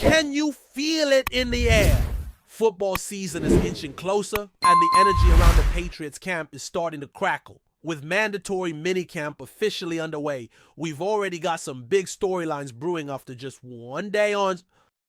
Can you feel it in the air? Football season is inching closer, and the energy around the Patriots camp is starting to crackle. With mandatory minicamp officially underway, we've already got some big storylines brewing after just one day on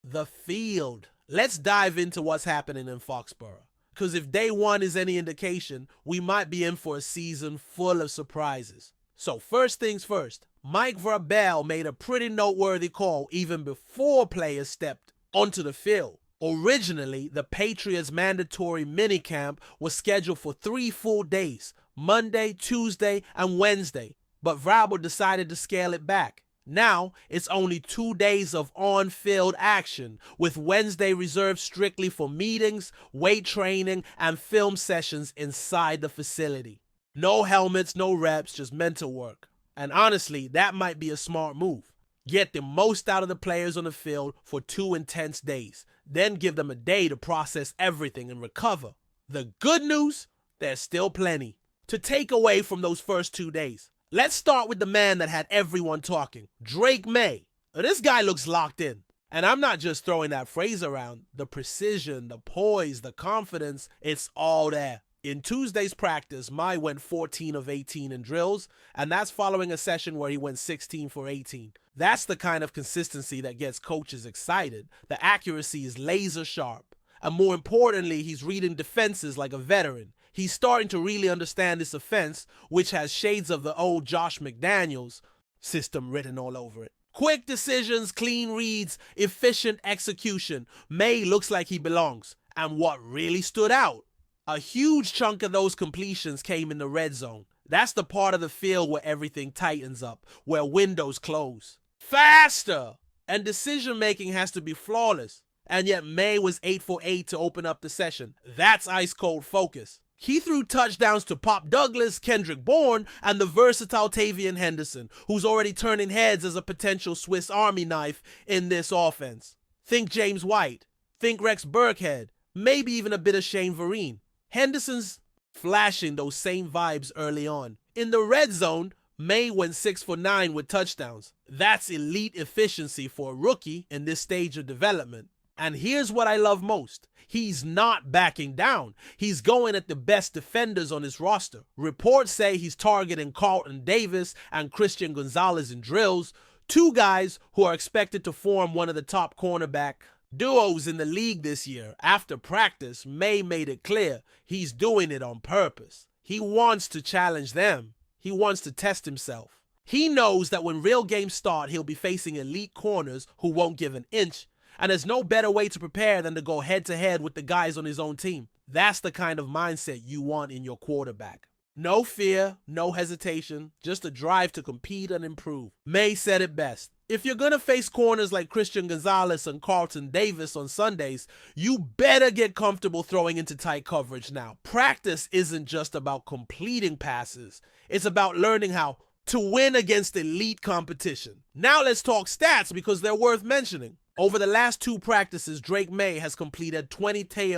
the field. Let's dive into what's happening in Foxborough. Because if day one is any indication, we might be in for a season full of surprises. So first things first, Mike Vrabel made a pretty noteworthy call even before players stepped onto the field. Originally, the Patriots' mandatory minicamp was scheduled for 3 full days, Monday, Tuesday, and Wednesday, but Vrabel decided to scale it back. Now, it's only 2 days of on-field action, with Wednesday reserved strictly for meetings, weight training, and film sessions inside the facility. No helmets, no reps, just mental work. And honestly, that might be a smart move. Get the most out of the players on the field for 2 intense days, then give them a day to process everything and recover. The good news? There's still plenty to take away from those first 2 days. Let's start with the man that had everyone talking, Drake May. This guy looks locked in. And I'm not just throwing that phrase around. The precision, the poise, the confidence, it's all there. In Tuesday's practice, May went 14 of 18 in drills, and that's following a session where he went 16 for 18. That's the kind of consistency that gets coaches excited. The accuracy is laser sharp. And more importantly, he's reading defenses like a veteran. He's starting to really understand this offense, which has shades of the old Josh McDaniels system written all over it. Quick decisions, clean reads, efficient execution. May looks like he belongs. And what really stood out? A huge chunk of those completions came in the red zone. That's the part of the field where everything tightens up, where windows close. Faster! And decision-making has to be flawless. And yet May was 8 for 8 to open up the session. That's ice-cold focus. He threw touchdowns to Pop Douglas, Kendrick Bourne, and the versatile Tavian Henderson, who's already turning heads as a potential Swiss Army knife in this offense. Think James White. Think Rex Burkhead. Maybe even a bit of Shane Vereen. Henderson's flashing those same vibes early on. In the red zone, May went 6 for 9 with touchdowns. That's elite efficiency for a rookie in this stage of development. And here's what I love most. He's not backing down. He's going at the best defenders on his roster. Reports say he's targeting Carlton Davis and Christian Gonzalez in drills, 2 guys who are expected to form one of the top cornerback duos in the league this year. After practice, May made it clear he's doing it on purpose. He wants to challenge them. He wants to test himself. He knows that when real games start, he'll be facing elite corners who won't give an inch. And there's no better way to prepare than to go head-to-head with the guys on his own team. That's the kind of mindset you want in your quarterback. No fear, no hesitation, just a drive to compete and improve. May said it best. If you're going to face corners like Christian Gonzalez and Carlton Davis on Sundays, you better get comfortable throwing into tight coverage now. Practice isn't just about completing passes. It's about learning how to win against elite competition. Now let's talk stats because they're worth mentioning. Over the last 2 practices, Drake May has completed 28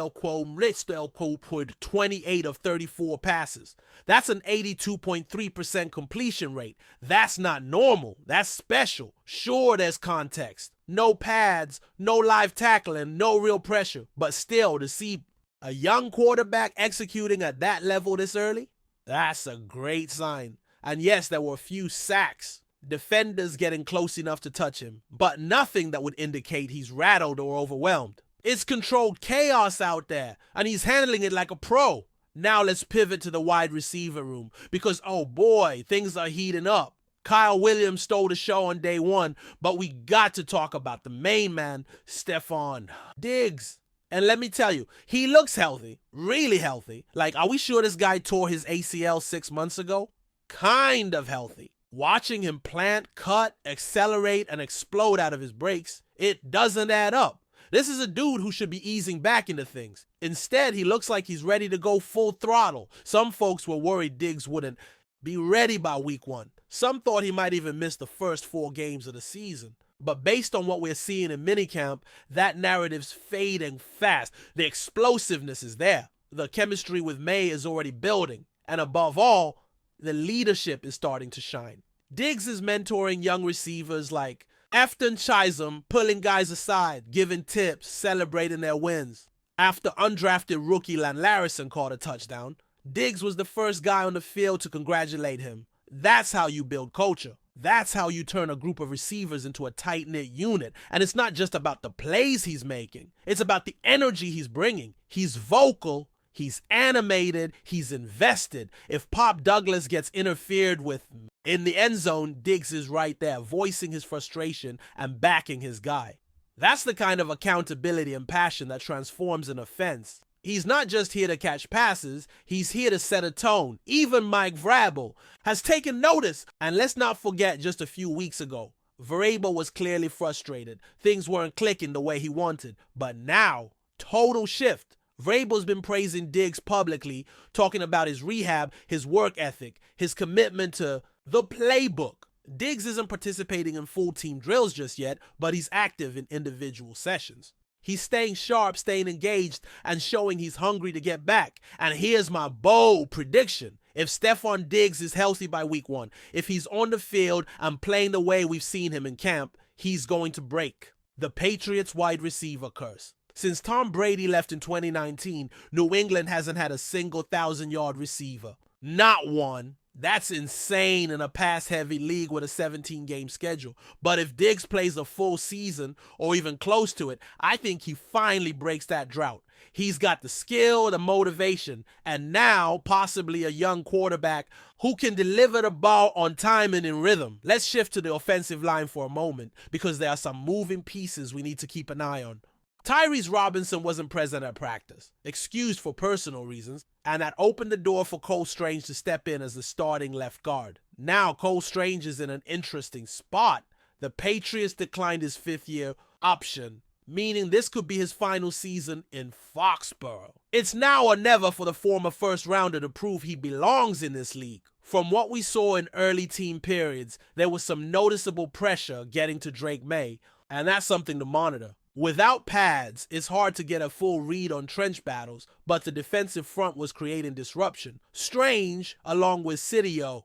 of 34 passes. That's an 82.3% completion rate. That's not normal. That's special. Sure, there's context. No pads, no live tackling, no real pressure. But still, to see a young quarterback executing at that level this early, that's a great sign. And yes, there were a few sacks. Defenders getting close enough to touch him, but nothing that would indicate he's rattled or overwhelmed. It's controlled chaos out there, and he's handling it like a pro. Now let's pivot to the wide receiver room, because oh boy, things are heating up. Kyle Williams stole the show on day 1, but we got to talk about the main man, Stefon Diggs. And let me tell you, he looks healthy, really healthy. Like, are we sure this guy tore his ACL 6 months ago? Kind of healthy. Watching him plant, cut, accelerate, and explode out of his breaks, it doesn't add up. This is a dude who should be easing back into things. Instead, he looks like he's ready to go full throttle. Some folks were worried Diggs wouldn't be ready by week 1. Some thought he might even miss the first 4 games of the season. But based on what we're seeing in minicamp, that narrative's fading fast. The explosiveness is there. The chemistry with May is already building. And above all, the leadership is starting to shine. Diggs is mentoring young receivers like Efton Chisholm pulling guys aside, giving tips, celebrating their wins. After undrafted rookie Lan Larison caught a touchdown, Diggs was the first guy on the field to congratulate him. That's how you build culture. That's how you turn a group of receivers into a tight-knit unit. And it's not just about the plays he's making. It's about the energy he's bringing. He's vocal, he's animated, he's invested. If Pop Douglas gets interfered with in the end zone, Diggs is right there, voicing his frustration and backing his guy. That's the kind of accountability and passion that transforms an offense. He's not just here to catch passes, he's here to set a tone. Even Mike Vrabel has taken notice. And let's not forget, just a few weeks ago, Vrabel was clearly frustrated. Things weren't clicking the way he wanted. But now, total shift. Vrabel's been praising Diggs publicly, talking about his rehab, his work ethic, his commitment to the playbook. Diggs isn't participating in full team drills just yet, but he's active in individual sessions. He's staying sharp, staying engaged, and showing he's hungry to get back. And here's my bold prediction. If Stefon Diggs is healthy by week 1, if he's on the field and playing the way we've seen him in camp, he's going to break the Patriots wide receiver curse. Since Tom Brady left in 2019, New England hasn't had a single 1,000-yard receiver. Not one. That's insane in a pass-heavy league with a 17-game schedule. But if Diggs plays a full season or even close to it, I think he finally breaks that drought. He's got the skill, the motivation, and now possibly a young quarterback who can deliver the ball on time and in rhythm. Let's shift to the offensive line for a moment because there are some moving pieces we need to keep an eye on. Tyrese Robinson wasn't present at practice, excused for personal reasons, and that opened the door for Cole Strange to step in as the starting left guard. Now Cole Strange is in an interesting spot. The Patriots declined his 5th-year option, meaning this could be his final season in Foxborough. It's now or never for the former first-rounder to prove he belongs in this league. From what we saw in early team periods, there was some noticeable pressure getting to Drake May, and that's something to monitor. Without pads, it's hard to get a full read on trench battles, but the defensive front was creating disruption. Strange, along with Sidio,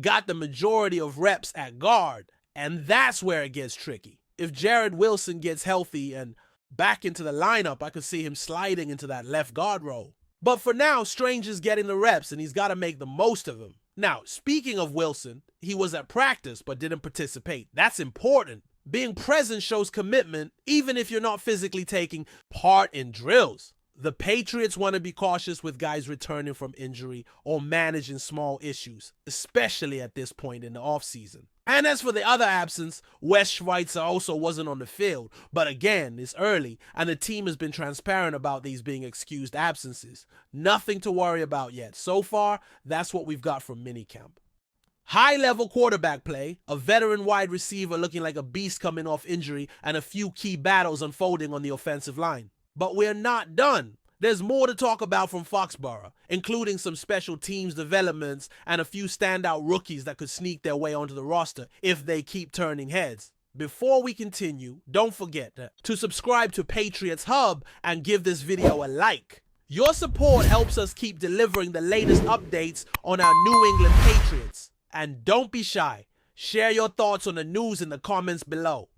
got the majority of reps at guard, and that's where it gets tricky. If Jared Wilson gets healthy and back into the lineup, I could see him sliding into that left guard role. But for now, Strange is getting the reps, and he's got to make the most of them. Now, speaking of Wilson, he was at practice but didn't participate. That's important. Being present shows commitment, even if you're not physically taking part in drills. The Patriots want to be cautious with guys returning from injury or managing small issues, especially at this point in the offseason. And as for the other absence, Wes Schweitzer also wasn't on the field. But again, it's early, and the team has been transparent about these being excused absences. Nothing to worry about yet. So far, that's what we've got from minicamp. High-level quarterback play, a veteran wide receiver looking like a beast coming off injury, and a few key battles unfolding on the offensive line. But we're not done. There's more to talk about from Foxborough, including some special teams developments and a few standout rookies that could sneak their way onto the roster if they keep turning heads. Before we continue, don't forget to subscribe to Patriots Hub and give this video a like. Your support helps us keep delivering the latest updates on our New England Patriots. And don't be shy. Share your thoughts on the news in the comments below.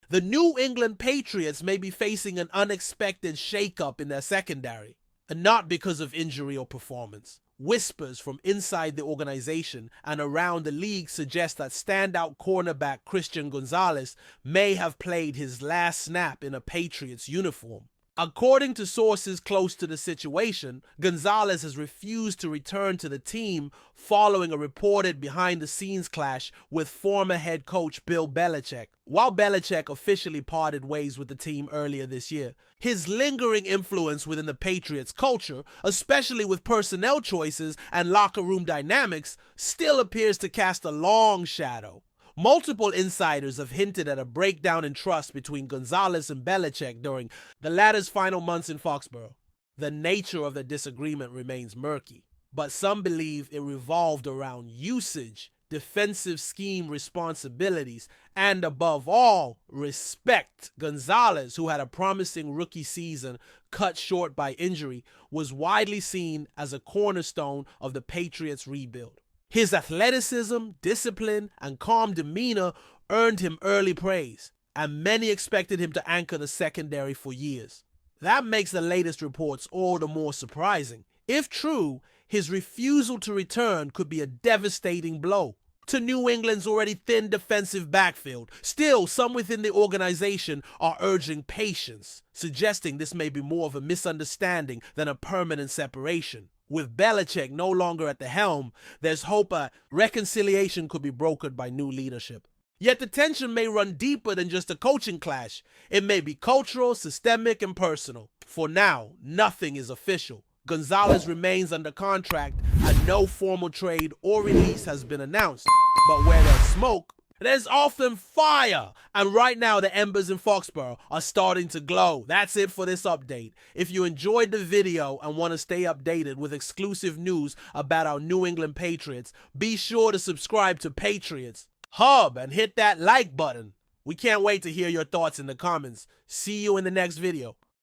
The New England Patriots may be facing an unexpected shakeup in their secondary, and not because of injury or performance. Whispers from inside the organization and around the league suggest that standout cornerback Christian Gonzalez may have played his last snap in a Patriots uniform. According to sources close to the situation, Gonzalez has refused to return to the team following a reported behind-the-scenes clash with former head coach Bill Belichick. While Belichick officially parted ways with the team earlier this year, his lingering influence within the Patriots culture, especially with personnel choices and locker room dynamics, still appears to cast a long shadow. Multiple insiders have hinted at a breakdown in trust between Gonzalez and Belichick during the latter's final months in Foxborough. The nature of the disagreement remains murky, but some believe it revolved around usage, defensive scheme responsibilities, and above all, respect. Gonzalez, who had a promising rookie season cut short by injury, was widely seen as a cornerstone of the Patriots' rebuild. His athleticism, discipline, and calm demeanor earned him early praise. and many expected him to anchor the secondary for years. That makes the latest reports all the more surprising. If true, his refusal to return could be a devastating blow to New England's already thin defensive backfield. Still, some within the organization are urging patience, suggesting this may be more of a misunderstanding than a permanent separation. With Belichick no longer at the helm, there's hope a reconciliation could be brokered by new leadership. Yet the tension may run deeper than just a coaching clash. It may be cultural, systemic, and personal. For now, nothing is official. Gonzalez remains under contract and no formal trade or release has been announced. But where there's smoke, there's often fire. And right now the embers in Foxborough are starting to glow. That's it for this update. If you enjoyed the video and want to stay updated with exclusive news about our New England Patriots, be sure to subscribe to Patriots Hub and hit that like button. We can't wait to hear your thoughts in the comments. See you in the next video.